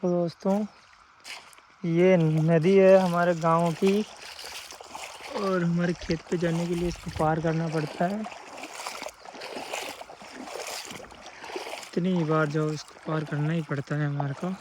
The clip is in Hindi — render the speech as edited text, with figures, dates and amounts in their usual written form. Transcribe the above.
देखो दोस्तों, ये नदी है हमारे गांव की और हमारे खेत पे जाने के लिए इसको पार करना पड़ता है। इतनी बार जाओ इसको पार करना ही पड़ता है हमारे को।